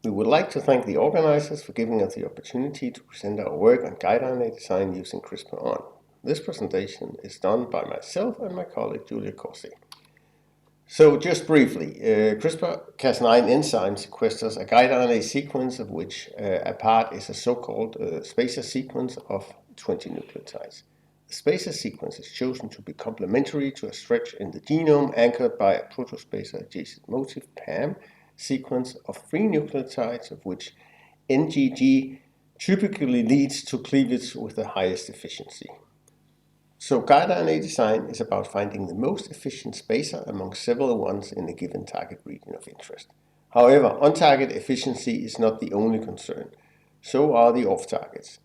We would like to thank the organizers for giving us the opportunity to present our work on gRNA design using CRISPR-on. This presentation is done by myself and my colleague Julia Corsi. So just briefly, CRISPR-Cas9 enzyme sequesters a gRNA sequence of which a part is a so-called spacer sequence of 20 nucleotides. The spacer sequence is chosen to be complementary to a stretch in the genome anchored by a protospacer adjacent motif PAM sequence of 3 nucleotides, of which NGG typically leads to cleavage with the highest efficiency. So gRNA design is about finding the most efficient spacer among several ones in a given target region of interest. However, on-target efficiency is not the only concern. So are the off-targets,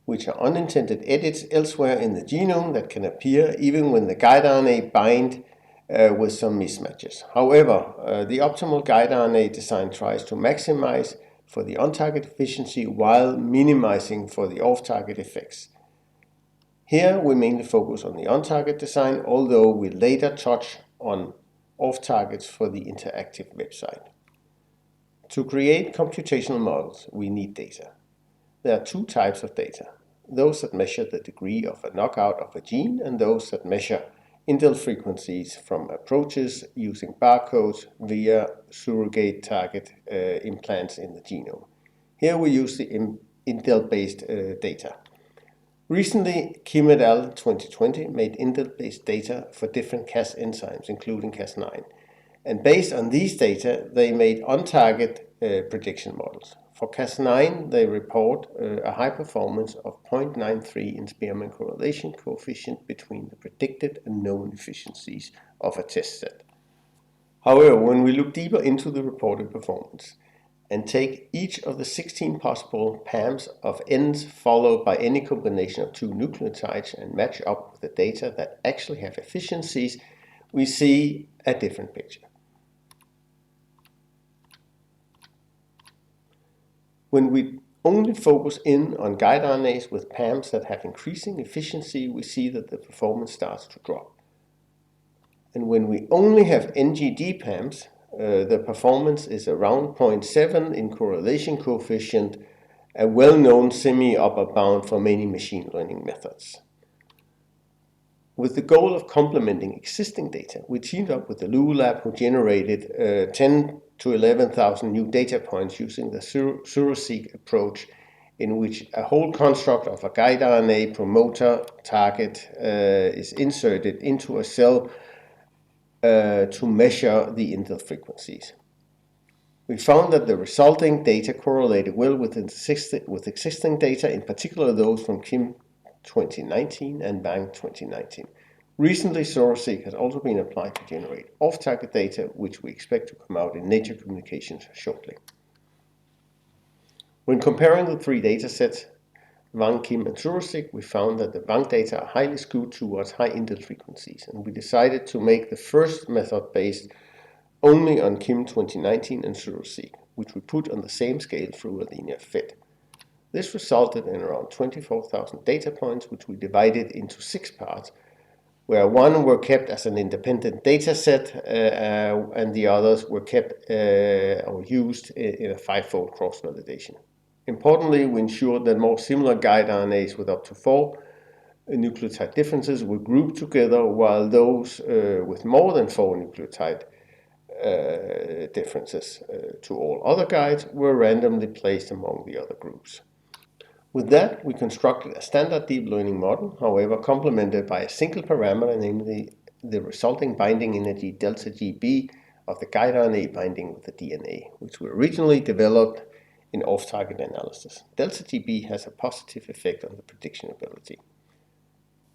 which are unintended edits elsewhere in the genome that can appear even when the gRNA bind with some mismatches. However, the optimal gRNA design tries to maximize for the on-target efficiency while minimizing for the off-target effects. Here we mainly focus on the on-target design, although we later touch on off-targets for the interactive website. To create computational models, we need data. There are 2 types of data: those that measure the degree of a knockout of a gene and those that measure indel frequencies from approaches using barcodes via surrogate target implants in the genome. Here we use the indel-based data. Recently, Kim et al. 2020 made indel-based data for different Cas enzymes, including Cas9. And based on these data, they made on-target prediction models. For Cas9, they report a high performance of 0.93 in Spearman correlation coefficient between the predicted and known efficiencies of a test set. However, when we look deeper into the reported performance and take each of the 16 possible PAMs of ends followed by any combination of 2 nucleotides and match up with the data that actually have efficiencies, we see a different picture. When we only focus in on gRNAs with PAMs that have increasing efficiency, we see that the performance starts to drop. And when we only have NGD PAMs, the performance is around 0.7 in correlation coefficient, a well-known semi-upper bound for many machine learning methods. With the goal of complementing existing data, we teamed up with the Lou Lab, who generated 10 to 11,000 new data points using the SureSeq approach, in which a whole construct of a gRNA promoter target is inserted into a cell to measure the indel frequencies. We found that the resulting data correlated well with existing data, in particular those from Kim 2019 and Wang 2019. Recently, SureSeq has also been applied to generate off-target data, which we expect to come out in Nature Communications shortly. When comparing the 3 datasets, Wang, Kim, and SureSeq, we found that the Wang data are highly skewed towards high indel frequencies, and we decided to make the first method based only on Kim 2019 and SureSeq, which we put on the same scale through a linear fit. This resulted in around 24,000 data points, which we divided into 6 parts, where 1 were kept as an independent data set and the others were kept or used in a 5-fold cross-validation. Importantly, we ensured that more similar gRNAs with up to 4 nucleotide differences were grouped together, while those with more than 4 nucleotide differences to all other guides were randomly placed among the other groups. With that, we constructed a standard deep learning model, however complemented by a single parameter, namely the resulting binding energy delta GB of the gRNA binding with the DNA, which we originally developed in off-target analysis. Delta GB has a positive effect on the prediction ability.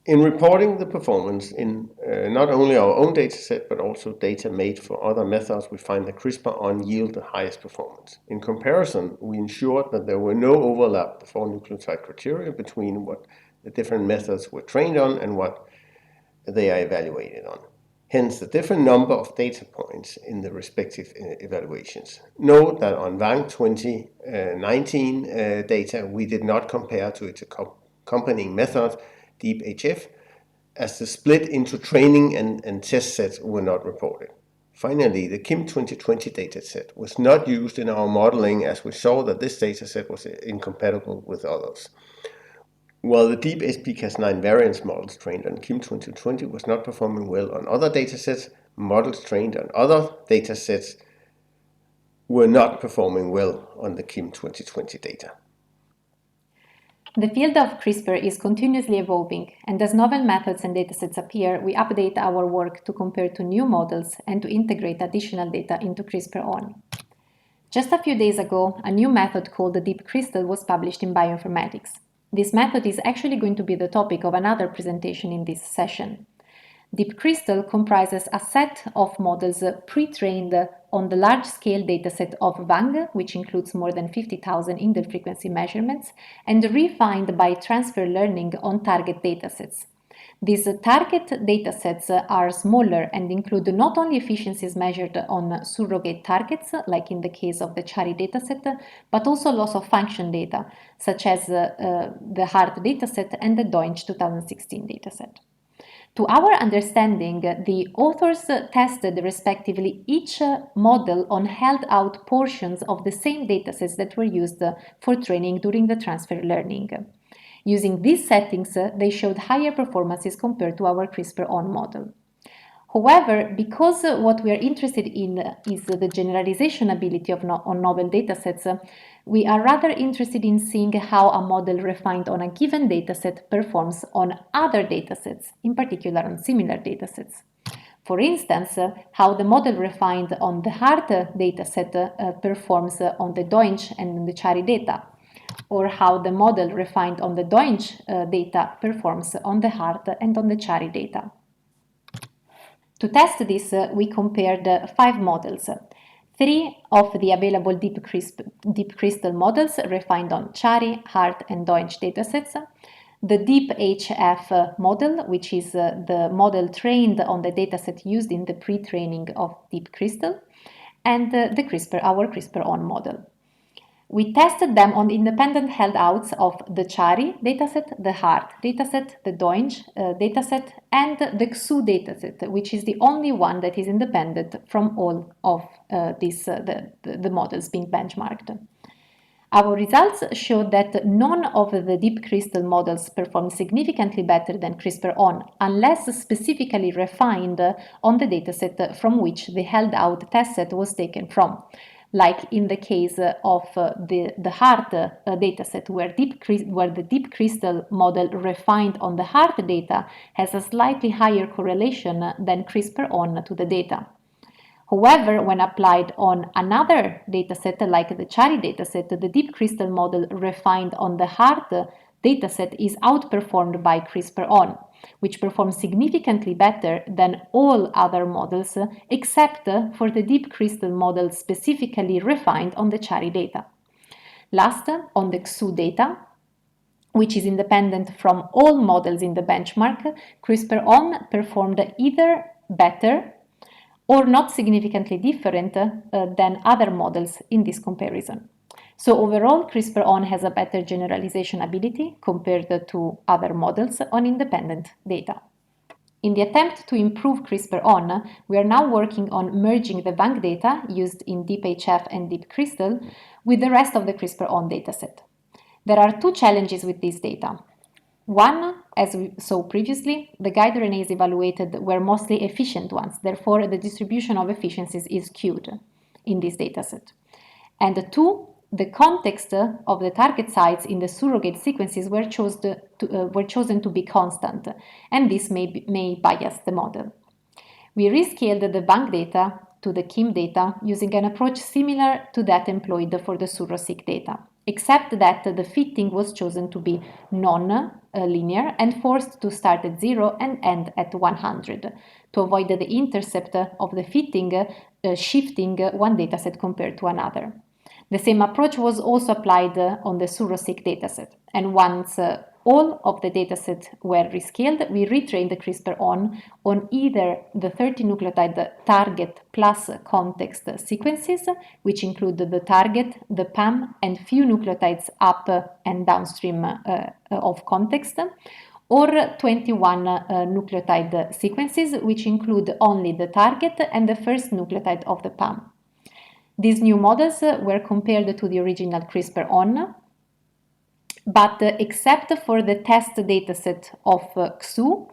In reporting the performance in not only our own dataset but also data made for other methods, we find that CRISPR-on yield the highest performance. In comparison, we ensured that there were no overlap the 4 nucleotide criteria between what the different methods were trained on and what they are evaluated on. Hence the different number of data points in the respective evaluations. Note that on Wang 2019 data, we did not compare to its accompanying method, DeepHF, as the split into training and test sets were not reported. Finally, the KIM 2020 dataset was not used in our modeling as we saw that this dataset was incompatible with others. While the deep Cas9 variance models trained on KIM 2020 was not performing well on other datasets, models trained on other datasets were not performing well on the KIM 2020 data. The field of CRISPR is continuously evolving, and as novel methods and datasets appear, we update our work to compare to new models and to integrate additional data into CRISPRon. Just a few days ago, a new method called the Deep Crystal was published in Bioinformatics. This method is actually going to be the topic of another presentation in this session. Deep Crystal comprises a set of models pre-trained on the large-scale dataset of Wang, which includes more than 50,000 indel frequency measurements, and refined by transfer learning on target datasets. These target datasets are smaller and include not only efficiencies measured on surrogate targets, like in the case of the CHARI dataset, but also loss of function data, such as the HART dataset and the Deutsch 2016 dataset. To our understanding, the authors tested respectively each model on held-out portions of the same datasets that were used for training during the transfer learning. Using these settings, they showed higher performances compared to our CRISPRon model. However, because what we are interested in is the generalization ability of on novel datasets, we are rather interested in seeing how a model refined on a given dataset performs on other datasets, in particular on similar datasets. For instance, how the model refined on the HART dataset performs on the Deutsch and the CHARI data, or how the model refined on the Deutsch data performs on the HART and on the CHARI data. To test this, we compared 5 models. 3 of the available deep crystal models refined on CHARI, HART, and Deutsch datasets, the deep HF model, which is the model trained on the dataset used in the pre-training of deep crystal, and our CRISPRon model. We tested them on independent holdouts of the CHARI dataset, the HART dataset, the Deutsch dataset, and the XU dataset, which is the only one that is independent from all of the models being benchmarked. Our results showed that none of the deep crystal models performed significantly better than CRISPRon, unless specifically refined on the dataset from which the held-out testset was taken from, like in the case of the HART dataset, where the deep crystal model refined on the HART data has a slightly higher correlation than CRISPRon to the data. However, when applied on another dataset like the CHARI dataset, the deep crystal model refined on the HART dataset is outperformed by CRISPRon, which performs significantly better than all other models except for the deep crystal model specifically refined on the CHARI data. Last, on the XU data, which is independent from all models in the benchmark, CRISPRon performed either better or not significantly different than other models in this comparison. So overall, CRISPRon has a better generalization ability compared to other models on independent data. In the attempt to improve CRISPRon, we are now working on merging the Wang data used in DeepHF and Deep Crystal with the rest of the CRISPRon dataset. There are 2 challenges with this data. One, as we saw previously, the gRNAs evaluated were mostly efficient ones, therefore the distribution of efficiencies is skewed in this dataset. And 2, the context of the target sites in the surrogate sequences were chosen to be constant, and this may bias the model. We rescaled the Wang data to the KIM data using an approach similar to that employed for the surrogate data, except that the fitting was chosen to be non-linear and forced to start at 0 and end at 100 to avoid the intercept of the fitting shifting one dataset compared to another. The same approach was also applied on the surrogate dataset, and once all of the datasets were rescaled, we retrained the CRISPRon on either the 30 nucleotide target plus context sequences, which include the target, the PAM, and few nucleotides up and downstream of context, or 21 nucleotide sequences, which include only the target and the first nucleotide of the PAM. These new models were compared to the original CRISPR-on, but except for the test dataset of XU,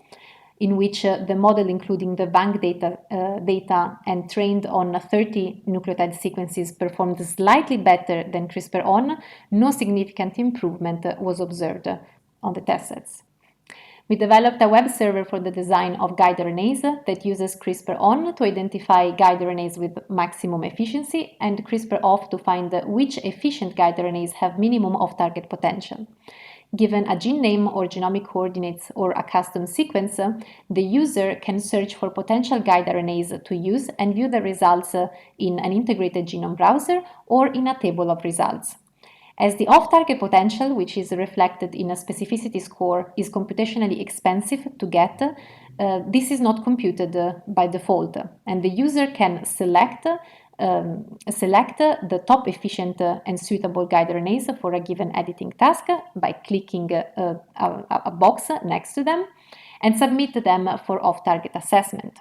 in which the model including the bank data and trained on 30 nucleotide sequences performed slightly better than CRISPR-on, no significant improvement was observed on the test sets. We developed a web server for the design of gRNAs that uses CRISPR-on to identify gRNAs with maximum efficiency and CRISPRoff to find which efficient gRNAs have minimum off-target potential. Given a gene name or genomic coordinates or a custom sequence, the user can search for potential gRNAs to use and view the results in an integrated genome browser or in a table of results. As the off-target potential, which is reflected in a specificity score, is computationally expensive to get, this is not computed by default, and the user can select the top efficient and suitable gRNAs for a given editing task by clicking a box next to them and submit them for off-target assessment.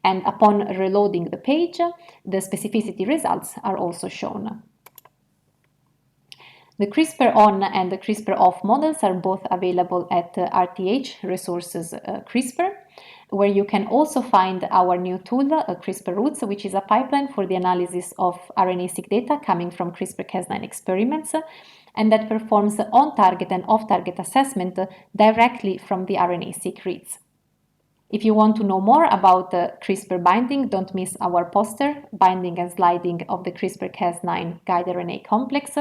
And upon reloading the page, the specificity results are also shown. The CRISPR-on and the CRISPR-off models are both available at RTH Resources CRISPR, where you can also find our new tool, CRISPR-Roots, which is a pipeline for the analysis of RNA-seq data coming from CRISPR-Cas9 experiments, and that performs on-target and off-target assessment directly from the RNA-seq reads. If you want to know more about CRISPR binding, don't miss our poster, Binding and Sliding of the CRISPR-Cas9 gRNA complex,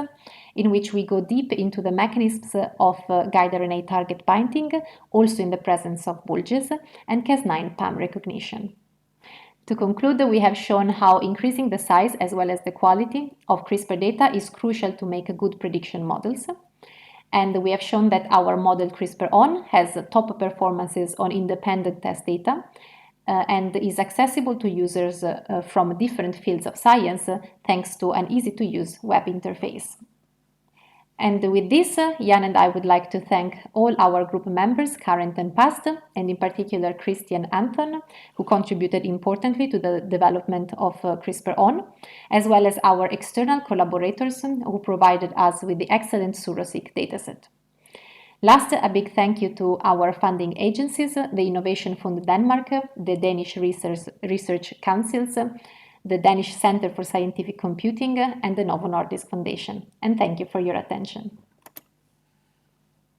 in which we go deep into the mechanisms of gRNA target binding, also in the presence of bulges, and Cas9 PAM recognition. To conclude, we have shown how increasing the size as well as the quality of CRISPR data is crucial to make good prediction models. And we have shown that our model CRISPR-on has top performances on independent test data and is accessible to users from different fields of science thanks to an easy-to-use web interface. And with this, Jan and I would like to thank all our group members, current and past, and in particular Christian Anton, who contributed importantly to the development of CRISPR-on, as well as our external collaborators who provided us with the excellent Suroseq dataset. Last, a big thank you to our funding agencies, the Innovation Fund Denmark, the Danish Research Councils, the Danish Center for Scientific Computing, and the Novo Nordisk Foundation. And thank you for your attention.